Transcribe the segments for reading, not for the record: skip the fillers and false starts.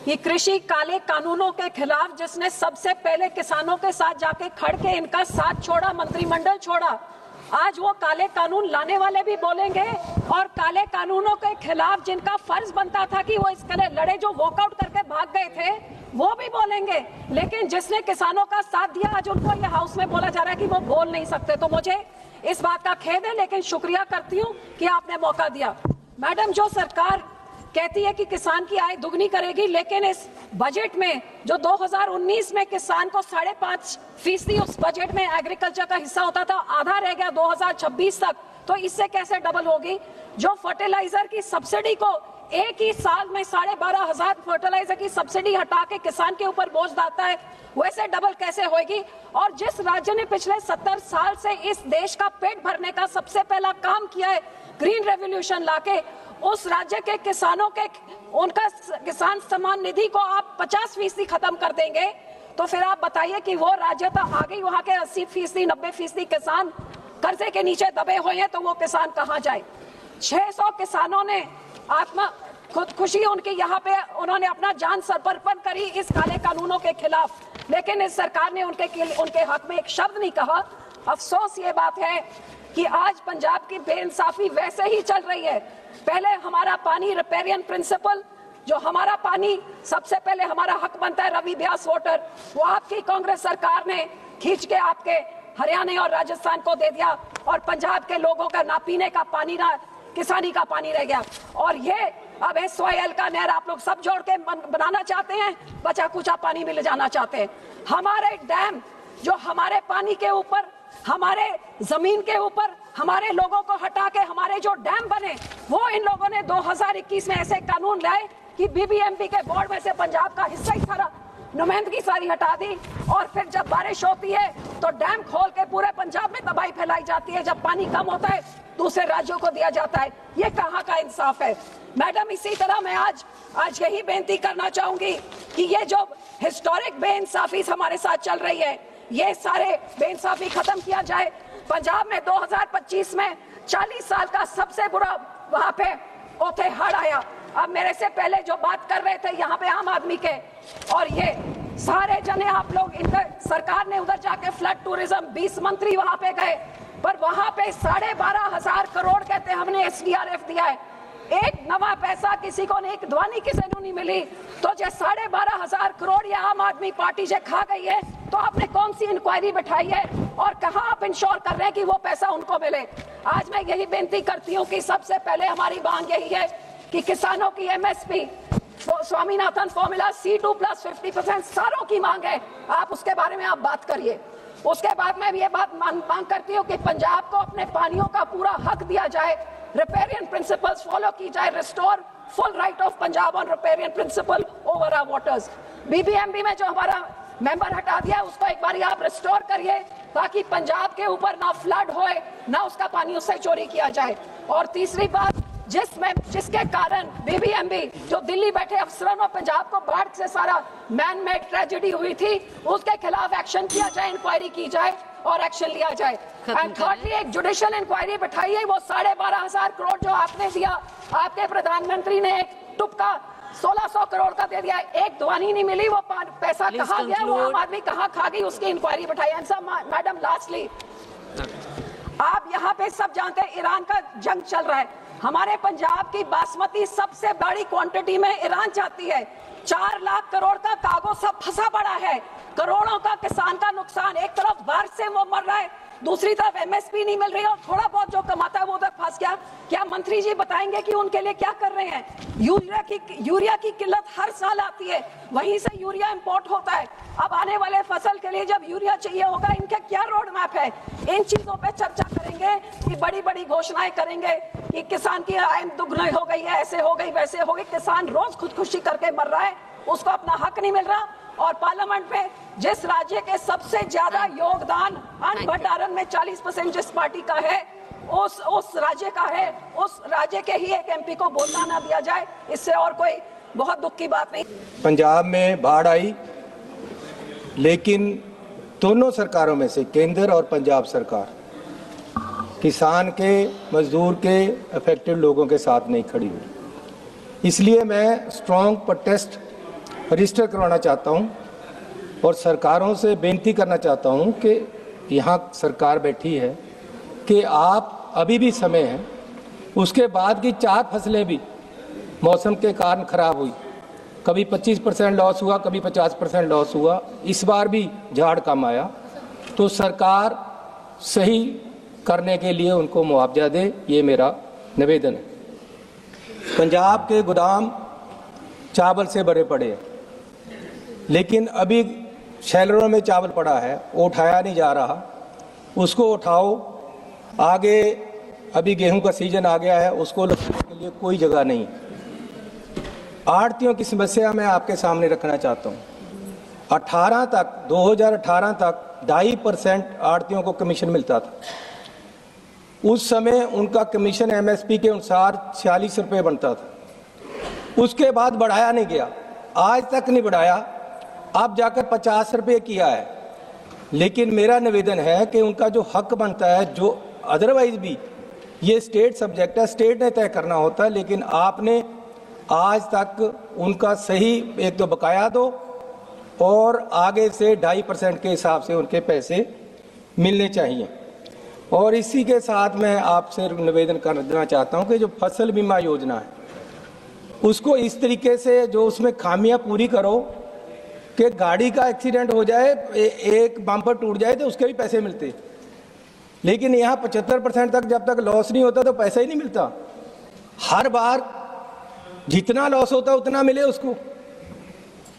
ये कृषि काले कानूनों के खिलाफ जिसने सबसे पहले किसानों के साथ जाके खड़ के इनका साथ छोड़ा, मंत्रिमंडल छोड़ा, आज वो काले कानून लाने वाले भी बोलेंगे और काले कानूनों के खिलाफ जिनका फर्ज बनता था कि वो इसके लिए लड़े, जो वॉकआउट करके भाग गए थे, वो भी बोलेंगे। लेकिन जिसने किसानों का साथ दिया, आज उनको ये हाउस में बोला जा रहा है कि वो बोल नहीं सकते। तो मुझे इस बात का खेद है, लेकिन शुक्रिया करती हूँ कि आपने मौका दिया। मैडम, जो सरकार कहती है कि किसान की आय दुगनी करेगी, लेकिन इस बजट में जो 2019 में किसान को 5.5% उस बजट में एग्रीकल्चर का हिस्सा होता था, आधा रह गया 2026 तक, तो इससे कैसे डबल होगी? जो फर्टिलाइजर की सब्सिडी को एक ही साल में 12,500 फर्टिलाइजर की सब्सिडी हटा के किसान के ऊपर बोझ डालता है, वैसे डबल कैसे होगी? और जिस राज्य ने पिछले 70 साल से इस देश का पेट भरने का सबसे पहला काम किया है, ग्रीन रेवोल्यूशन लाके, उस राज्य के किसानों के उनका किसान सम्मान निधि को आप 50% खत्म कर देंगे, तो फिर आप बताइए कि वो राज्य तो आ गई, वहां के 80%, 90% किसान कर्जे के नीचे दबे हुए हैं, तो वो किसान कहाँ जाए? 600 किसानों ने आत्मा खुदकुशी उनकी यहाँ पे उन्होंने अपना जान समर्पण करी इस काले कानूनों के खिलाफ, लेकिन इस सरकार ने उनके हक में एक शब्द नहीं कहा। अफसोस ये बात है कि आज पंजाब की बेइंसाफी वैसे ही चल रही है। पहले हमारा पानी रिपेरियन प्रिंसिपल, जो हमारा पानी सबसे पहले हमारा हक बनता है, रवि ब्यास वाटर, वो आपकी कांग्रेस सरकार ने खींच के आपके हरियाणा और राजस्थान को दे दिया, और पंजाब के लोगों का ना पीने का पानी ना किसानी का पानी रह गया। और ये अब SYL का नहर आप लोग सब जोड़ के बनाना चाहते हैं, बचा कुचा पानी मिल जाना चाहते हैं। हमारे डैम जो हमारे पानी के ऊपर, हमारे जमीन के ऊपर हमारे लोगों को हटा के हमारे जो डैम बने, वो इन लोगों ने 2021 में ऐसे कानून लाए कि BBMP के बोर्ड में से पंजाब का हिस्सा ही सारा, नुमाइंदगी सारी हटा दी, और फिर जब बारिश होती है तो डैम खोल के पूरे पंजाब में तबाही फैलाई जाती है। जब पानी कम होता है दूसरे राज्यों को दिया जाता है। ये कहाँ का इंसाफ है? मैडम, इसी तरह मैं आज यही बेनती करना चाहूंगी कि ये जो हिस्टोरिक बेइंसाफी हमारे साथ चल रही है, ये सारे बेइंसाफी खत्म किया जाए। पंजाब में 2025 में 40 साल का सबसे बुरा वहां पे ओथे हड़ आया। अब मेरे से पहले जो बात कर रहे थे यहाँ पे आम आदमी के, और ये सारे जने आप लोग, इधर सरकार ने उधर जाके फ्लड टूरिज्म, 20 मंत्री वहां पे गए, पर वहां पे 12,500 करोड़ कहते हमने SDRF दिया है। एक नवा पैसा किसी को नहीं, एक ध्वनि किसी को नहीं मिली। तो जो 12,500 करोड़ ये आम आदमी पार्टी से खा गई है, तो आपने कौन सी इंक्वायरी बैठाई है और कहां आप इंश्योर कर रहे हैं कि वो पैसा उनको मिले? आज मैं यही बेनती करती हूं कि सबसे पहले हमारी मांग यही है कि किसानों की MSP, स्वामीनाथन फॉर्मूला, C2 + 50% सारों की मांग है, आप उसके बारे में आप बात करिए। उसके बाद मैं ये बात मांग करती हूँ कि पंजाब को अपने पानियों का पूरा हक दिया जाए, रिपेरियन प्रिंसिपल्स फॉलो की जाए, restore full right of Punjab on riparian principle over our waters. BBMP में जो हमारा मेंबर हटा दिया उसको एक बार आप रिस्टोर करिए, ताकि पंजाब के ऊपर ना फ्लड होए, ना उसका पानी उससे चोरी किया जाए। और तीसरी बात, जिसके कारण BBMP जो दिल्ली बैठे अफसरों ने पंजाब को बाढ़ से सारा मैन मेड ट्रेजेडी हुई थी, उसके खिलाफ एक्शन किया जाए, इंक्वायरी की जाए और एक्शन लिया जाए। एंड थर्डली, एक जुडिशियल इंक्वायरी बैठाइए। वो 12,500 करोड़ जो आपने दिया, आपके प्रधानमंत्री ने एक टुपका 1600 करोड़ का दे दिया, एक ध्वनि नहीं मिली, वो पैसा कहाँ गया, वो आम आदमी कहाँ खा गई, उसकी इंक्वायरी बैठाइए। मैडम, लास्टली, आप यहाँ पे सब जानते हैं ईरान का जंग चल रहा है। हमारे पंजाब की बासमती सबसे बड़ी क्वांटिटी में ईरान जाती है। 4 लाख करोड़ का कागज सब फंसा पड़ा है, करोड़ों का किसान का नुकसान। एक तरफ बाढ़ से वो मर रहा है, दूसरी तरफ MSP नहीं मिल रही, और थोड़ा बहुत जो कमाता है वो उधर फंस गया। क्या मंत्री जी बताएंगे कि उनके लिए क्या कर रहे हैं? यूरिया की किल्लत हर साल आती है, वहीं से यूरिया इंपोर्ट होता है। अब आने वाले फसल के लिए जब यूरिया चाहिए होगा, इनका क्या रोड मैप है? इन चीजों पे चर्चा करेंगे कि बड़ी बड़ी घोषणाएं करेंगे कि किसान की आय दुगनी हो गई है, ऐसे हो गई, वैसे हो गई। किसान रोज खुदकुशी करके मर रहा है, उसको अपना हक नहीं मिल रहा। और पार्लियामेंट में जिस राज्य के सबसे ज्यादा योगदान अन्न भंडारण में 40% जिस पार्टी का है, उस राज्य का है, उस राज्य के ही एक MP को बोलना ना दिया जाए, इससे और कोई बहुत दुख की बात नहीं। पंजाब में बाढ़ आई, लेकिन दोनों सरकारों में से केंद्र और पंजाब सरकार किसान के, मजदूर के, अफेक्टेड लोगों के साथ नहीं खड़ी हुई। इसलिए मैं स्ट्रॉन्ग प्रोटेस्ट रजिस्टर करवाना चाहता हूं और सरकारों से बेनती करना चाहता हूं कि यहाँ सरकार बैठी है कि आप अभी भी समय है, उसके बाद की 4 फसलें भी मौसम के कारण खराब हुई, कभी 25% लॉस हुआ, कभी 50% लॉस हुआ, इस बार भी झाड़ कम आया, तो सरकार सही करने के लिए उनको मुआवजा दे, ये मेरा निवेदन है। पंजाब के गोदाम चावल से भरे पड़े हैं, लेकिन अभी शैलरों में चावल पड़ा है, वो उठाया नहीं जा रहा, उसको उठाओ। आगे अभी गेहूं का सीजन आ गया है, उसको लगाने के लिए कोई जगह नहीं। आड़तियों की समस्या मैं आपके सामने रखना चाहता हूँ। 2018 तक 2.5% आड़तियों को कमीशन मिलता था। उस समय उनका कमीशन एमएसपी के अनुसार 46 रुपये बनता था। उसके बाद बढ़ाया नहीं गया, आज तक नहीं बढ़ाया, अब जाकर 50 रुपये किया है। लेकिन मेरा निवेदन है कि उनका जो हक बनता है, जो अदरवाइज भी ये स्टेट सब्जेक्ट है, स्टेट ने तय करना होता है, लेकिन आपने आज तक उनका सही एक तो बकाया दो और आगे से 2.5% के हिसाब से उनके पैसे मिलने चाहिए। और इसी के साथ मैं आपसे निवेदन करना चाहता हूं कि जो फसल बीमा योजना है उसको इस तरीके से जो उसमें खामियां पूरी करो कि गाड़ी का एक्सीडेंट हो जाए, एक बम्पर टूट जाए तो उसके भी पैसे मिलते, लेकिन यहाँ 75% तक जब तक लॉस नहीं होता तो पैसा ही नहीं मिलता। हर बार जितना लॉस होता उतना मिले उसको,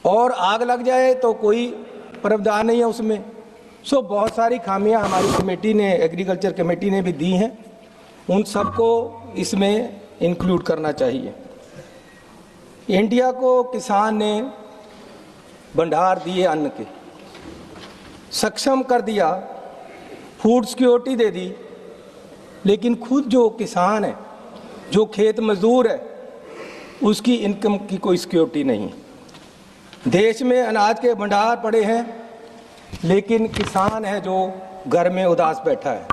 और आग लग जाए तो कोई प्रावधान नहीं है उसमें। सो बहुत सारी खामियां हमारी कमेटी ने, एग्रीकल्चर कमेटी ने भी दी हैं, उन सबको इसमें इंक्लूड करना चाहिए। इंडिया को किसान ने भंडार दिए अन्न के, सक्षम कर दिया, फूड सिक्योरिटी दे दी, लेकिन खुद जो किसान है, जो खेत मजदूर है, उसकी इनकम की कोई सिक्योरिटी नहीं। देश में अनाज के भंडार पड़े हैं, लेकिन किसान है जो घर में उदास बैठा है।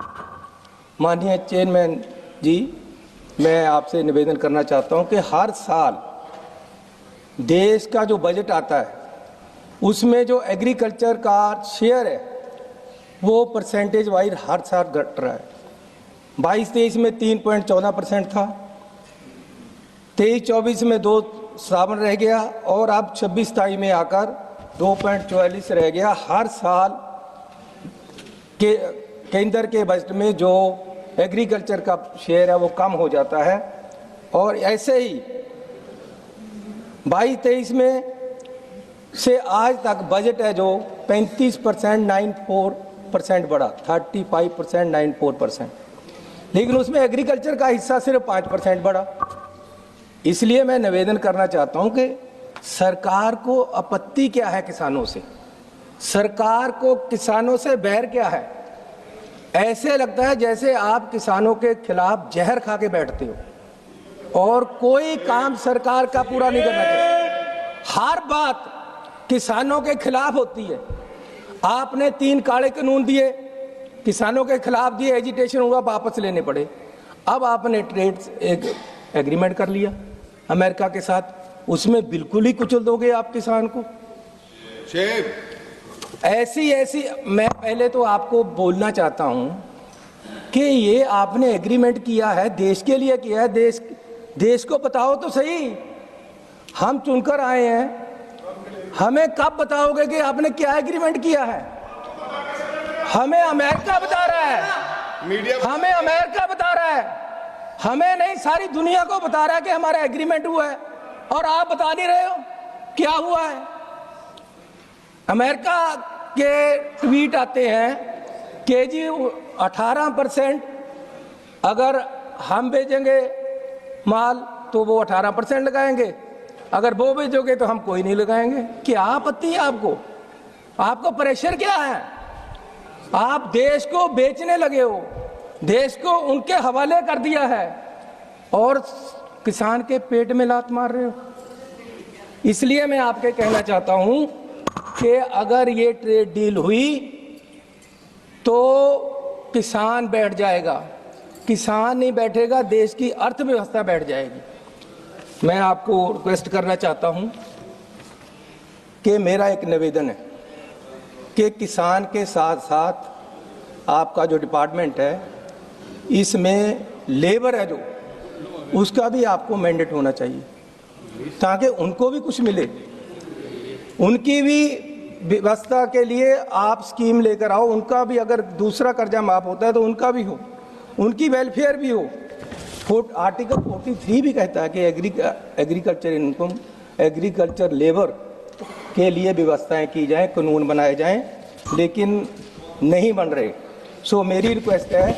माननीय चेयरमैन जी, मैं आपसे निवेदन करना चाहता हूं कि हर साल देश का जो बजट आता है उसमें जो एग्रीकल्चर का शेयर है वो परसेंटेज वाइज हर साल घट रहा है। 22-23 में 3.14% था, 23-24 में 2 सावन रह गया, और अब 26-27 में आकर 2.44 रह गया। हर साल के केंद्र के बजट में जो एग्रीकल्चर का शेयर है वो कम हो जाता है, और ऐसे ही 22-23 में से आज तक बजट है जो 35% 94% बढ़ा, 35% 94%, लेकिन उसमें एग्रीकल्चर का हिस्सा सिर्फ 5% बढ़ा। इसलिए मैं निवेदन करना चाहता हूं कि सरकार को आपत्ति क्या है किसानों से, सरकार को किसानों से बैर क्या है। ऐसे लगता है जैसे आप किसानों के खिलाफ जहर खा के बैठते हो और कोई काम सरकार का पूरा नहीं करना चाहिए। हर बात किसानों के खिलाफ होती है। आपने 3 काले कानून दिए, किसानों के खिलाफ दिए, एजिटेशन हुआ, वापस लेने पड़े। अब आपने ट्रेड एक एग्रीमेंट कर लिया अमेरिका के साथ, उसमें बिल्कुल ही कुचल दोगे आप किसान को। ऐसी मैं पहले तो आपको बोलना चाहता हूं कि ये आपने एग्रीमेंट किया है, देश के लिए किया है, देश को बताओ तो सही। हम चुनकर आए हैं, हमें कब बताओगे कि आपने क्या एग्रीमेंट किया है? हमें अमेरिका बता रहा है, हमें अमेरिका बता रहा है, हमें नहीं, सारी दुनिया को बता रहा है कि हमारा एग्रीमेंट हुआ है, और आप बता नहीं रहे हो क्या हुआ है। अमेरिका के ट्वीट आते हैं कि जी 18% अगर हम भेजेंगे माल तो वो 18% लगाएंगे, अगर वो भेजोगे तो हम कोई नहीं लगाएंगे। क्या आपत्ति है आपको? आपको प्रेशर क्या है? आप देश को बेचने लगे हो, देश को उनके हवाले कर दिया है और किसान के पेट में लात मार रहे हो। इसलिए मैं आपके कहना चाहता हूं कि अगर ये ट्रेड डील हुई तो किसान बैठ जाएगा, किसान नहीं बैठेगा, देश की अर्थव्यवस्था बैठ जाएगी। मैं आपको रिक्वेस्ट करना चाहता हूं कि मेरा एक निवेदन है कि किसान के साथ साथ आपका जो डिपार्टमेंट है इसमें लेबर है जो उसका भी आपको मैंडेट होना चाहिए ताकि उनको भी कुछ मिले। उनकी भी व्यवस्था के लिए आप स्कीम लेकर आओ, उनका भी अगर दूसरा कर्जा माफ होता है तो उनका भी हो, उनकी वेलफेयर भी हो। आर्टिकल 43 भी कहता है कि एग्रीकल्चर इनकम, एग्रीकल्चर लेबर के लिए व्यवस्थाएं की जाएं, कानून बनाए जाएं, लेकिन नहीं बन रहे। सो मेरी रिक्वेस्ट है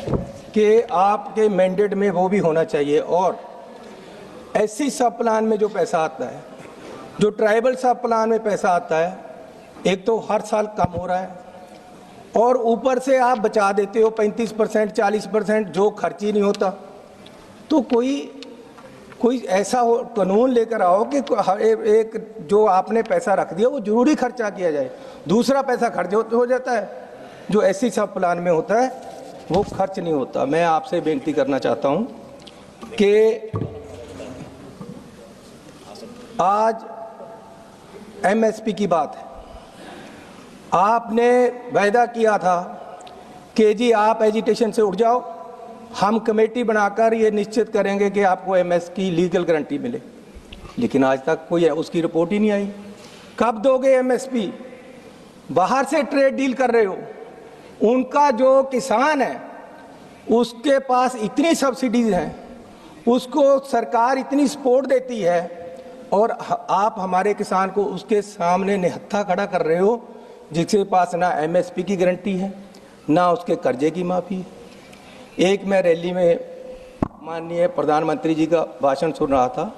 कि आपके मैंडेट में वो भी होना चाहिए। और एससी सब प्लान में जो पैसा आता है, जो ट्राइबल सब प्लान में पैसा आता है, एक तो हर साल कम हो रहा है और ऊपर से आप बचा देते हो 35%, 40%, जो खर्च ही नहीं होता। तो कोई ऐसा हो कानून लेकर आओ कि एक जो आपने पैसा रख दिया वो जरूरी खर्चा किया जाए, दूसरा पैसा खर्च हो जाता है, जो ऐसी सब प्लान में होता है वो खर्च नहीं होता। मैं आपसे बेनती करना चाहता हूं कि आज एमएसपी की बात है, आपने वायदा किया था कि जी आप एजिटेशन से उठ जाओ, हम कमेटी बनाकर ये निश्चित करेंगे कि आपको एमएस की लीगल गारंटी मिले, लेकिन आज तक कोई उसकी रिपोर्ट ही नहीं आई। कब दोगे एमएसपी? बाहर से ट्रेड डील कर रहे हो, उनका जो किसान है उसके पास इतनी सब्सिडीज हैं, उसको सरकार इतनी सपोर्ट देती है और आप हमारे किसान को उसके सामने निहत्था खड़ा कर रहे हो, जिसके पास ना एमएसपी की गारंटी है ना उसके कर्जे की माफ़ी है। एक मैं रैली में माननीय प्रधानमंत्री जी का भाषण सुन रहा था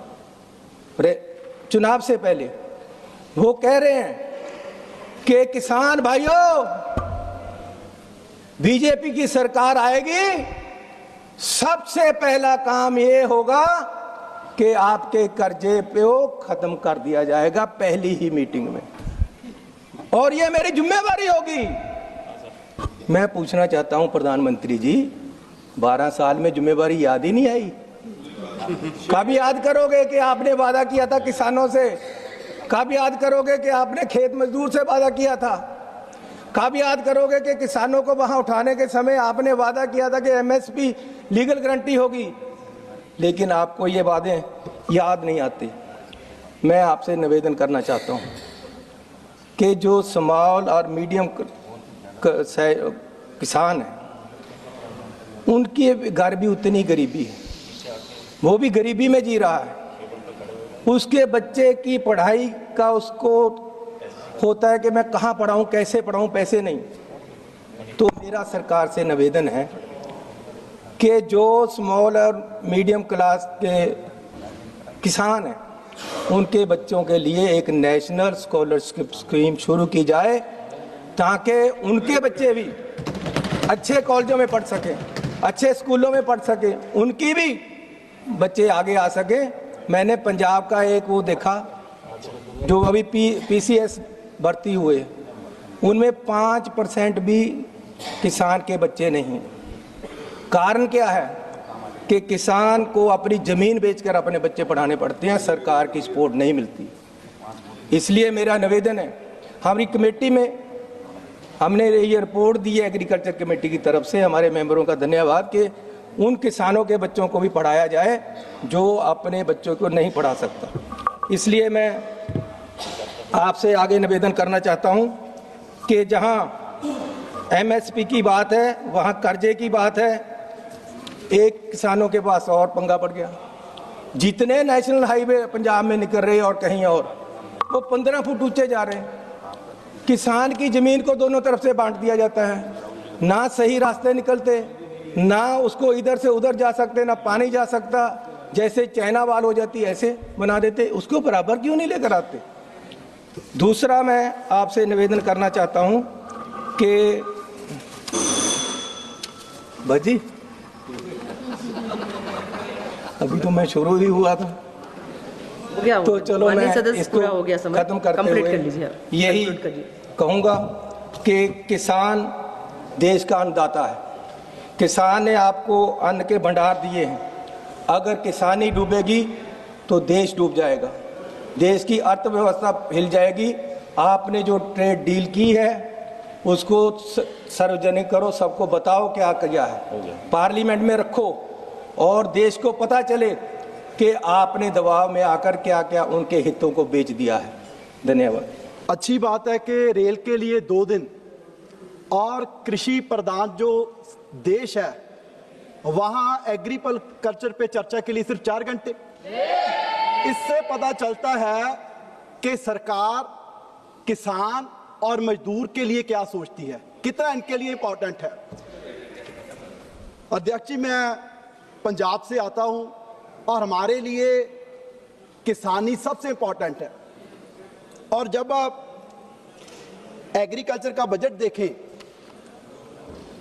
चुनाव से पहले, वो कह रहे हैं कि किसान भाइयों बीजेपी की सरकार आएगी, सबसे पहला काम ये होगा कि आपके कर्जे पे वो खत्म कर दिया जाएगा पहली ही मीटिंग में, और ये मेरी जिम्मेवारी होगी। मैं पूछना चाहता हूं प्रधानमंत्री जी, 12 साल में जिम्मेवारी याद ही नहीं आई? कब याद करोगे कि आपने वादा किया था किसानों से? कब याद करोगे कि आपने खेत मजदूर से वादा किया था? कब याद करोगे कि किसानों को वहां उठाने के समय आपने वादा किया था कि एमएसपी लीगल गारंटी होगी? लेकिन आपको ये वादे याद नहीं आते। मैं आपसे निवेदन करना चाहता हूं कि जो स्मॉल और मीडियम किसान हैं, उनके घर भी उतनी गरीबी है, वो भी गरीबी में जी रहा है। उसके बच्चे की पढ़ाई का उसको होता है कि मैं कहाँ पढ़ाऊँ, कैसे पढ़ाऊँ, पैसे नहीं। तो मेरा सरकार से निवेदन है कि जो स्मॉल और मीडियम क्लास के किसान हैं, उनके बच्चों के लिए एक नेशनल स्कॉलरशिप स्कीम शुरू की जाए ताकि उनके बच्चे भी अच्छे कॉलेजों में पढ़ सकें, अच्छे स्कूलों में पढ़ सकें, उनकी भी बच्चे आगे आ सके। मैंने पंजाब का एक वो देखा जो अभी पीसीएस भर्ती हुए, उनमें 5% भी किसान के बच्चे नहीं। कारण क्या है कि किसान को अपनी ज़मीन बेचकर अपने बच्चे पढ़ाने पड़ते हैं, सरकार की सपोर्ट नहीं मिलती। इसलिए मेरा निवेदन है, हमारी कमेटी में हमने ये रिपोर्ट दी है एग्रीकल्चर कमेटी की तरफ से, हमारे मेंबरों का धन्यवाद कि उन किसानों के बच्चों को भी पढ़ाया जाए जो अपने बच्चों को नहीं पढ़ा सकता। इसलिए मैं आपसे आगे निवेदन करना चाहता हूं कि जहां एमएसपी की बात है, वहां कर्जे की बात है, एक किसानों के पास और पंगा पड़ गया। जितने नेशनल हाईवे पंजाब में निकल रहे और कहीं और, वो 15 फुट ऊंचे जा रहे हैं। किसान की जमीन को दोनों तरफ से बांट दिया जाता है, ना सही रास्ते निकलते, ना उसको इधर से उधर जा सकते, ना पानी जा सकता, जैसे चाइना वाल हो जाती ऐसे बना देते। उसको बराबर क्यों नहीं लेकर आते? दूसरा मैं आपसे निवेदन करना चाहता हूं कि भाजी अभी तो मैं शुरू ही हुआ था, तो चलो मैं इसको खत्म करते हुए यही कहूँगा कि किसान देश का अन्नदाता है। किसान ने आपको अन्न के भंडार दिए हैं, अगर किसानी डूबेगी तो देश डूब जाएगा। देश की अर्थव्यवस्था हिल जाएगी। आपने जो ट्रेड डील की है उसको सार्वजनिक करो, सबको बताओ क्या किया है, पार्लियामेंट में रखो और देश को पता चले कि आपने दबाव में आकर क्या क्या उनके हितों को बेच दिया है। धन्यवाद। अच्छी बात है कि रेल के लिए 2 दिन और कृषि प्रधान जो देश है वहां एग्रीकल्चर पे चर्चा के लिए सिर्फ 4 घंटे। इससे पता चलता है कि सरकार किसान और मजदूर के लिए क्या सोचती है, कितना इनके लिए इंपॉर्टेंट है। अध्यक्ष जी, मैं पंजाब से आता हूं और हमारे लिए किसानी सबसे इंपॉर्टेंट है। और जब आप एग्रीकल्चर का बजट देखें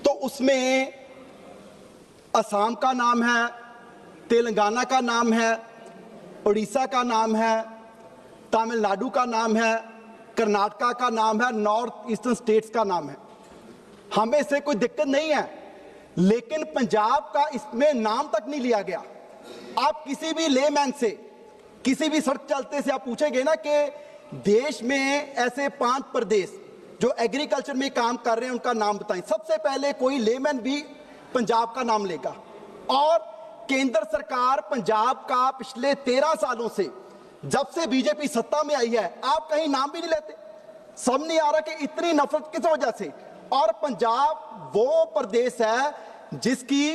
तो उसमें असम का नाम है, तेलंगाना का नाम है, उड़ीसा का नाम है, तमिलनाडु का नाम है, कर्नाटका का नाम है, नॉर्थ ईस्टर्न स्टेट्स का नाम है। हमें इससे कोई दिक्कत नहीं है, लेकिन पंजाब का इसमें नाम तक नहीं लिया गया। आप किसी भी लेमैन से, किसी भी सड़क चलते से आप पूछेंगे ना कि देश में ऐसे 5 प्रदेश जो एग्रीकल्चर में काम कर रहे हैं उनका नाम बताएं, सबसे पहले कोई लेमैन भी पंजाब का नाम लेगा। और केंद्र सरकार पंजाब का पिछले 13 सालों से, जब से बीजेपी सत्ता में आई है, आप कहीं नाम भी नहीं लेते। समझ नहीं आ रहा कि इतनी नफरत किस वजह से। और पंजाब वो प्रदेश है जिसकी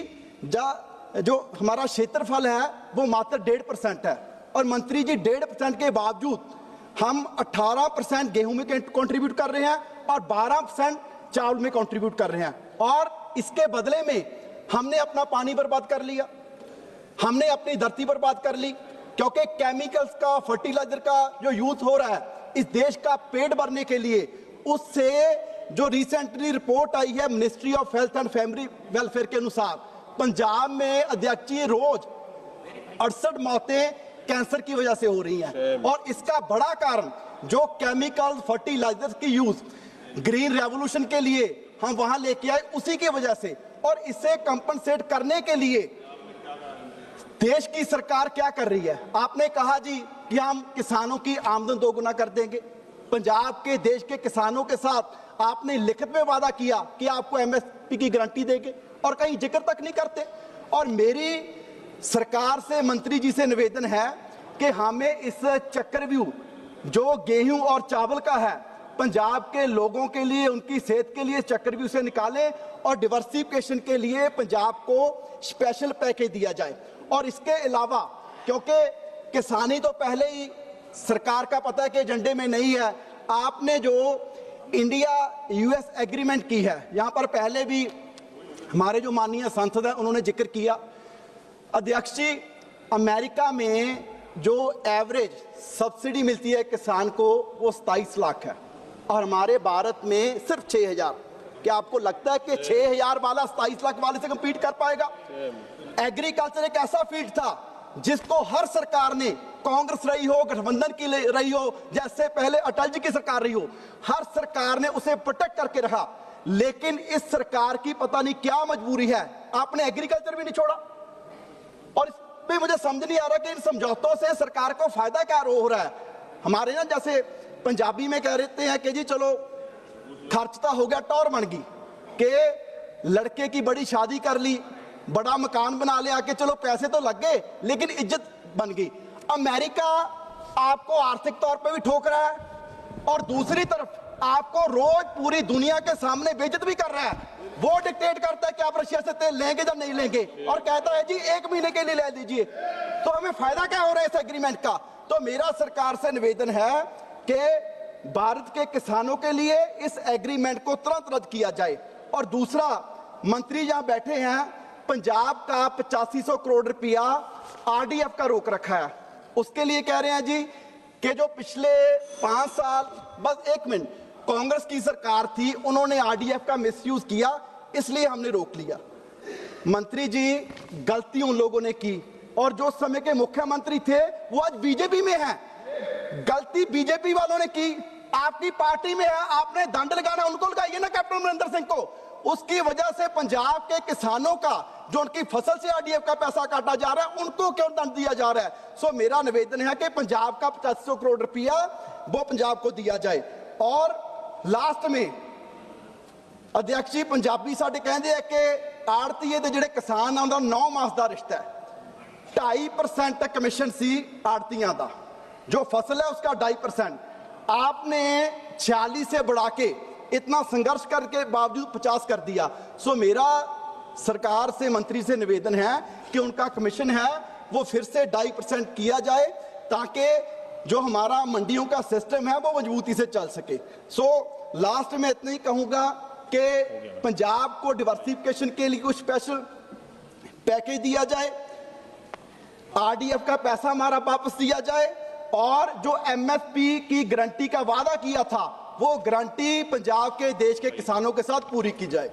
जो हमारा क्षेत्रफल है वो मात्र 1.5% है। और मंत्री जी 1.5% के बावजूद हम 18% गेहूं में कंट्रीब्यूट कर रहे हैं और 12% चावल में कंट्रीब्यूट कर रहे हैं। और इसके बदले में हमने अपना पानी बर्बाद कर लिया, हमने अपनी धरती बर्बाद कर ली, क्योंकि केमिकल्स का, फर्टिलाइजर का जो यूज हो रहा है इस देश का पेट भरने के लिए, उससे जो रिसेंटली रिपोर्ट आई है ministry of health and family welfare के अनुसार, पंजाब में अध्यक्ष जी रोज 68 मौतें कैंसर की वजह से हो रही हैं। और इसका बड़ा कारण जो केमिकल फर्टिलाइजर की यूज ग्रीन रेवोल्यूशन के लिए हम वहां लेके आए, उसी की वजह से। और इसे कंपनसेट करने के लिए देश की सरकार क्या कर रही है? आपने कहा जी कि हम किसानों की आमदन 2 गुना कर देंगे। पंजाब के देश के किसानों के साथ आपने लिखित में वादा किया कि आपको एमएसपी की गारंटी देंगे और कहीं जिक्र तक नहीं करते। और मेरी सरकार से, मंत्री जी से निवेदन है कि हमें इस चक्रव्यूह जो गेहूं और चावल का है, पंजाब के लोगों के लिए, उनकी सेहत के लिए चक्रव्यूह से निकालें और डिवर्सिफिकेशन के लिए पंजाब को स्पेशल पैकेज दिया जाए। और इसके अलावा, क्योंकि किसानी तो पहले ही सरकार का पता है कि एजेंडे में नहीं है, आपने जो इंडिया यूएस एग्रीमेंट की है, यहां पर पहले भी हमारे जो माननीय सांसद हैं उन्होंने जिक्र किया। अध्यक्ष जी, अमेरिका में जो एवरेज सब्सिडी मिलती है किसान को वो 27 लाख है और हमारे भारत में सिर्फ 6,000। क्या आपको लगता है कि 6,000 वाला 27 लाख वाले से कम्पीट कर पाएगा? एग्रीकल्चर एक ऐसा फील्ड था जिसको हर सरकार ने, कांग्रेस रही हो, गठबंधन की रही हो, जैसे पहले अटल जी की सरकार रही हो, हर सरकार ने उसे प्रोटेक्ट करके रखा। लेकिन इस सरकार की पता नहीं क्या मजबूरी है, आपने एग्रीकल्चर भी नहीं छोड़ा। और इस पे मुझे समझ नहीं आ रहा कि इन समझौतों से सरकार को फायदा क्या हो रहा है। हमारे ना जैसे पंजाबी में कह रहते हैं कि जी चलो खर्चता हो गया, टौर बन गई, कि लड़के की बड़ी शादी कर ली, बड़ा मकान बना लिया, कि चलो पैसे तो लग गए लेकिन इज्जत बन गई। अमेरिका आपको आर्थिक तौर पे भी ठोक रहा है और दूसरी तरफ आपको रोज पूरी दुनिया के सामने बेइज्जत भी कर रहा है। वो डिक्टेट करता है कि आप रशिया से तेल लेंगे या नहीं लेंगे और कहता है जी 1 महीने के लिए ले लीजिए। तो हमें फायदा क्या हो रहा है इस एग्रीमेंट का? तो मेरा सरकार से निवेदन है कि भारत के किसानों के लिए इस एग्रीमेंट को तुरंत रद्द किया जाए। और दूसरा, मंत्री यहां बैठे हैं, पंजाब का 8500 करोड़ रुपया आरडीएफ का रोक रखा है। उसके लिए कह रहे हैं जी कि जो पिछले 5 साल, बस 1 मिनट, कांग्रेस की सरकार थी, उन्होंने आरडीएफ का मिसयूज किया, इसलिए हमने रोक लिया। मंत्री जी, गलती उन लोगों ने की और जो समय के मुख्यमंत्री थे वो आज बीजेपी में हैं। गलती बीजेपी वालों ने की, आपकी पार्टी में है, आपने दंड लगाना उनको लगाइए ना, कैप्टन अमरिंदर सिंह को। उसकी वजह से पंजाब के किसानों का जो उनकी फसल से आरडीएफ का पैसा काटा जा रहा है उनको क्यों दंड दिया जा रहा है? सो मेरा निवेदन है कि पंजाब का 2500 करोड़ रुपया वो पंजाब को दिया जाए। और लास्ट में अध्यक्ष जी पंजाबी साडे कहंदे है कि आड़तीए ते जिहड़े किसान आ उनदा 9 मास का रिश्ता है। 2.5% कमीशन सी आड़तियां दा, जो फसल है उसका 2.5%। आपने 46 से बढ़ा के इतना संघर्ष करके बावजूद 50 कर दिया। सो मेरा सरकार से, मंत्री से निवेदन है कि उनका कमीशन है वो फिर से 2.5% किया जाए ताकि जो हमारा मंडियों का सिस्टम है वो मजबूती से चल सके। सो लास्ट में इतना ही कहूंगा कि पंजाब को डिवर्सिफिकेशन के लिए कुछ स्पेशल पैकेज दिया जाए, आरडीएफ का पैसा हमारा वापस दिया जाए और जो एमएसपी की गारंटी का वादा किया था वो गारंटी पंजाब के देश के किसानों के साथ पूरी की जाए।